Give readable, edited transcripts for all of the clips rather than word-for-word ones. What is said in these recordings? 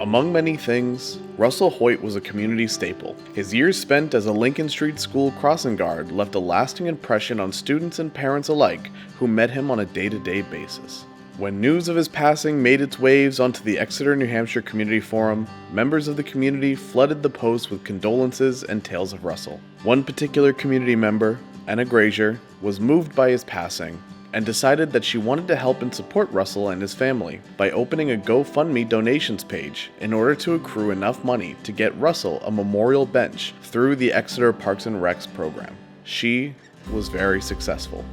Among many things, Russel Hoyt was a community staple. His years spent as a Lincoln Street School crossing guard left a lasting impression on students and parents alike who met him on a day-to-day basis. When news of his passing made its waves onto the Exeter, New Hampshire Community Forum, members of the community flooded the post with condolences and tales of Russel. One particular community member, Enna Grazier, was moved by his passing and decided that she wanted to help and support Russel and his family by opening a GoFundMe donations page in order to accrue enough money to get Russel a memorial bench through the Exeter Parks and Rec program. She was very successful.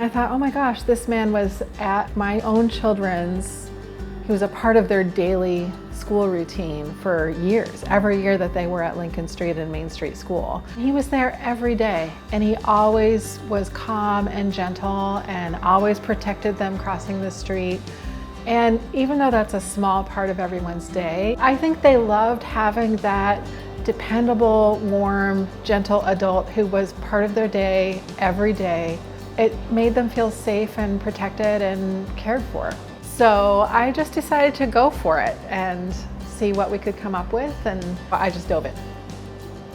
I thought, oh my gosh, this man was at my own children's, he was a part of their daily school routine for years, every year that they were at Lincoln Street and Main Street School. He was there every day, and he always was calm and gentle and always protected them crossing the street. And even though that's a small part of everyone's day, I think they loved having that dependable, warm, gentle adult who was part of their day every day. It made them feel safe and protected and cared for. So I just decided to go for it and see what we could come up with, and I just dove in.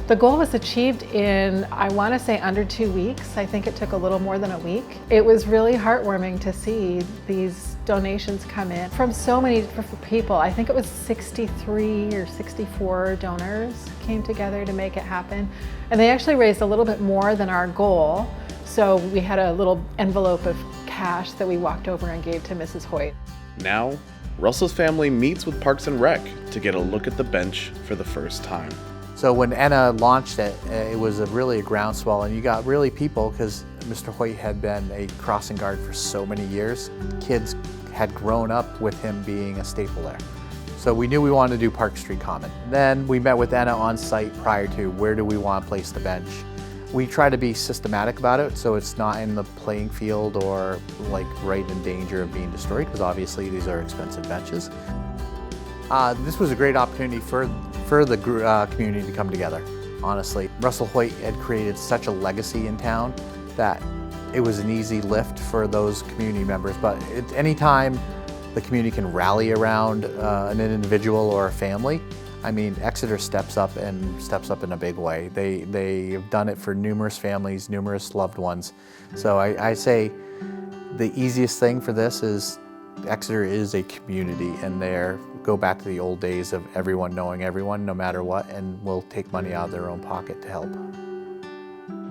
The goal was achieved in, I want to say, under 2 weeks. I think it took a little more than a week. It was really heartwarming to see these donations come in from so many people. I think it was 63 or 64 donors came together to make it happen. And they actually raised a little bit more than our goal. So we had a little envelope of cash that we walked over and gave to Mrs. Hoyt. Now, Russel's family meets with Parks and Rec to get a look at the bench for the first time. So when Enna launched it, it was really a groundswell, and you got really people, because Mr. Hoyt had been a crossing guard for so many years. Kids had grown up with him being a staple there. So we knew we wanted to do Park Street Common. Then we met with Enna on site prior to where do we want to place the bench. We try to be systematic about it, so it's not in the playing field or like right in danger of being destroyed, because obviously these are expensive benches. This was a great opportunity for the community to come together, honestly. Russel Hoyt had created such a legacy in town that it was an easy lift for those community members, but at any time the community can rally around an individual or a family, I mean, Exeter steps up in a big way. They have done it for numerous families, numerous loved ones. So I say the easiest thing for this is Exeter is a community, and go back to the old days of everyone knowing everyone no matter what, and will take money out of their own pocket to help.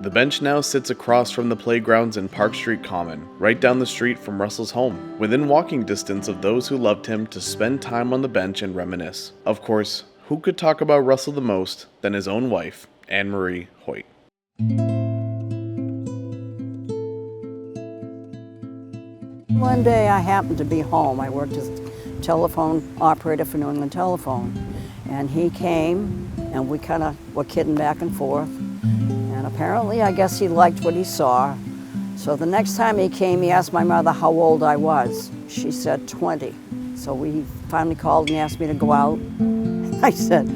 The bench now sits across from the playgrounds in Park Street Common, right down the street from Russel's home, within walking distance of those who loved him to spend time on the bench and reminisce. Of course, who could talk about Russel the most than his own wife, Anne-Marie Hoyt. One day I happened to be home. I worked as a telephone operator for New England Telephone. And he came, and we kind of were kidding back and forth. And apparently, I guess he liked what he saw. So the next time he came, he asked my mother how old I was. She said 20. So we finally called and asked me to go out. I said,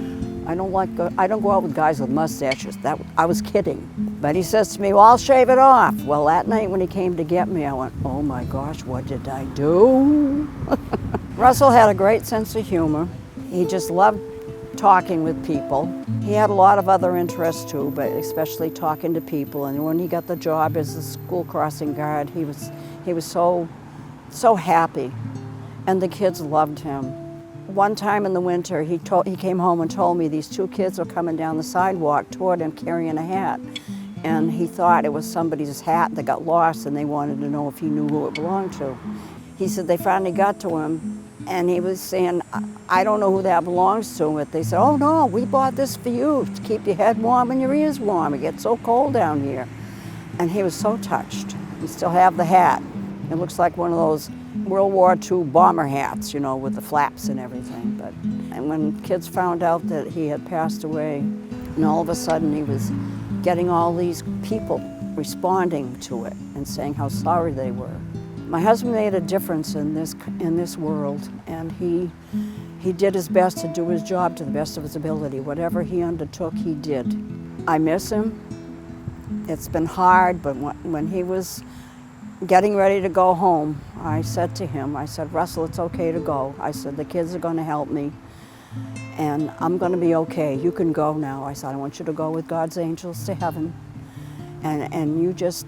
I don't go out with guys with mustaches. I was kidding. But he says to me, well, I'll shave it off. Well, that night when he came to get me, I went, oh my gosh, what did I do? Russel had a great sense of humor. He just loved talking with people. He had a lot of other interests too, but especially talking to people. And when he got the job as a school crossing guard, he was so happy. And the kids loved him. One time in the winter, he came home and told me these two kids were coming down the sidewalk toward him carrying a hat. And he thought it was somebody's hat that got lost, and they wanted to know if he knew who it belonged to. He said they finally got to him, and he was saying, I don't know who that belongs to. But they said, oh no, we bought this for you to keep your head warm and your ears warm. It gets so cold down here. And he was so touched. We still have the hat. It looks like one of those World War II bomber hats, you know, with the flaps and everything. And when kids found out that he had passed away, and all of a sudden he was getting all these people responding to it and saying how sorry they were. My husband made a difference in this world, and he did his best to do his job to the best of his ability. Whatever he undertook, he did. I miss him. It's been hard, but when he was getting ready to go home, I said to him, I said, Russell, it's okay to go. I said, the kids are going to help me, and I'm going to be okay. You can go now. I said, I want you to go with God's angels to heaven, and you just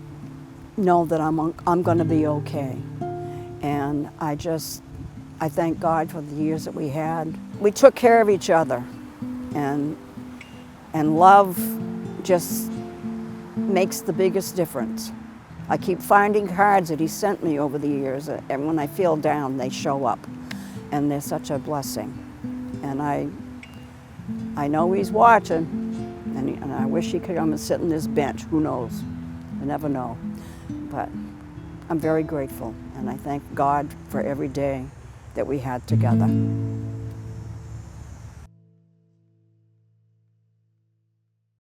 know that I'm going to be okay. And I thank God for the years that we had. We took care of each other, and love just makes the biggest difference. I keep finding cards that he sent me over the years, and when I feel down, they show up, and they're such a blessing. And I know he's watching, and I wish he could come and sit on this bench. Who knows? I never know. But I'm very grateful, and I thank God for every day that we had together.